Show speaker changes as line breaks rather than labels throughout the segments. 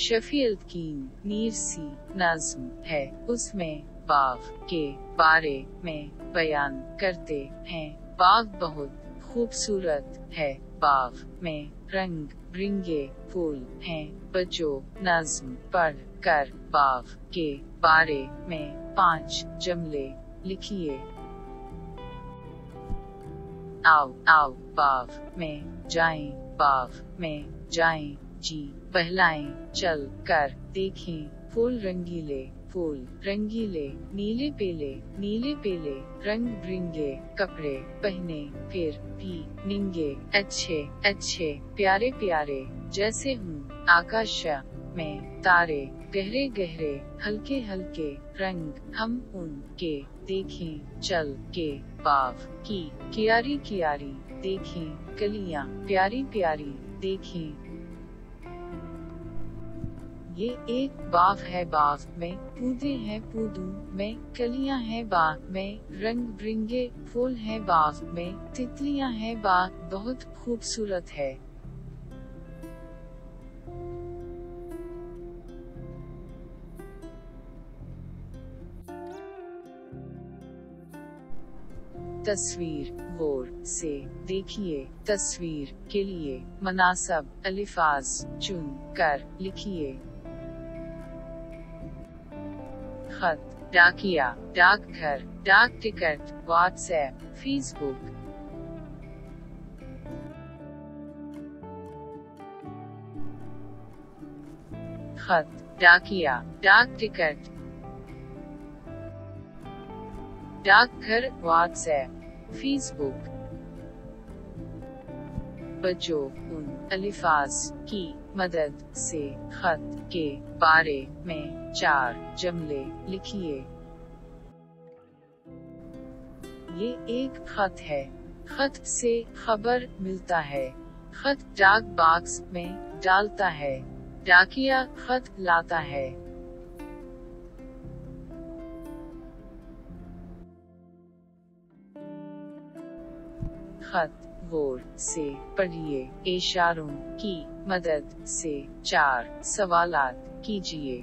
शफील कीन नीरसी नज़्म है, उसमें बाग के बारे में बयान करते हैं। बाग बहुत खूबसूरत है, बाग में रंग बिरंगे फूल हैं। बच्चों, नज़्म पढ़ कर बाग के बारे में 5 जुमले लिखिए। आओ आओ बाग में जाएं, बाग में जाएं, जी बहलाएं, चल कर देखें, फूल रंगीले नीले पीले रंग बिरंगे कपड़े पहने, फिर भी निंगे, अच्छे प्यारे जैसे हूँ आकाश में तारे, गहरे हल्के रंग हम उनके देखें, चल के बाग की कियारी देखें, कलियां प्यारी देखें। ये एक बाग है, बाग में पौधे हैं, पौधों में कलियां हैं, बाग में रंग बिरंगे फूल हैं, बाग में तितलियां हैं, बाग बहुत खूबसूरत है। तस्वीर गौर से देखिए, तस्वीर के लिए मुनासिब अल्फाज चुन कर लिखिए। खत, डाकिया, डाकघर, डाक टिकट, व्हाट्सएप, फेसबुक। खत, डाकिया, डाक टिकट, डाकघर, व्हाट्सएप, फेसबुक। बच्चों, उन अल्फाज की मदद से खत के बारे में 4 जुमले लिखिए। ये एक खत है, खत से खबर मिलता है, खत डाक बॉक्स में डालता है, डाकिया खत लाता है। खत गौर से पढ़िए, इशारों की मदद से 4 सवालात कीजिए।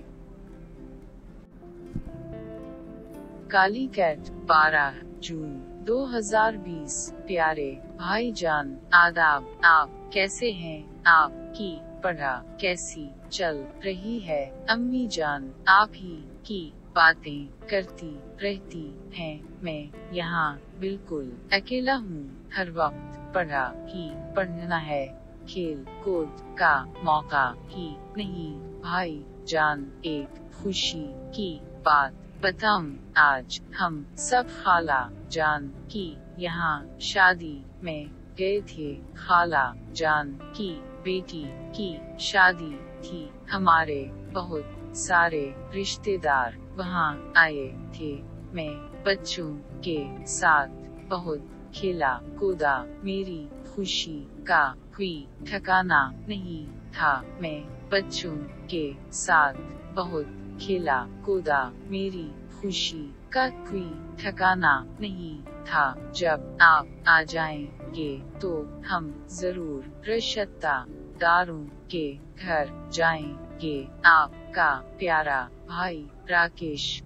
काली कैट, 12 जून 2020। प्यारे भाईजान, आदाब। आप कैसे हैं? आपकी पढ़ाई कैसी चल रही है? अम्मी जान आप ही की बातें करती रहती हैं। मैं यहाँ बिल्कुल अकेला हूँ, हर वक्त पढ़ना है, खेल कूद का मौका ही नहीं। भाई जान, एक खुशी की बात बताऊं, आज हम सब खाला जान की यहाँ शादी में गए थे। खाला जान की बेटी की शादी थी, हमारे बहुत सारे रिश्तेदार वहाँ आए थे। मैं बच्चों के साथ बहुत खेला कूदा, मेरी खुशी का कोई ठिकाना नहीं था। मैं बच्चों के साथ बहुत खेला कूदा, मेरी खुशी का कोई ठिकाना नहीं था। जब आप आ जाएंगे तो हम जरूर रिश्तेदारों के घर जाएंगे। आपका प्यारा भाई राकेश।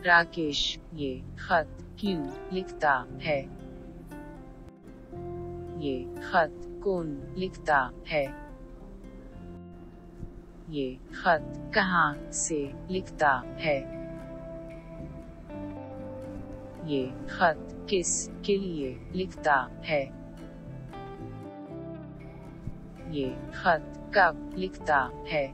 राकेश ये खत क्यों लिखता है? ये खत कौन लिखता है? ये खत कहाँ से लिखता है? ये खत किस के लिए लिखता है? ये खत कब लिखता है?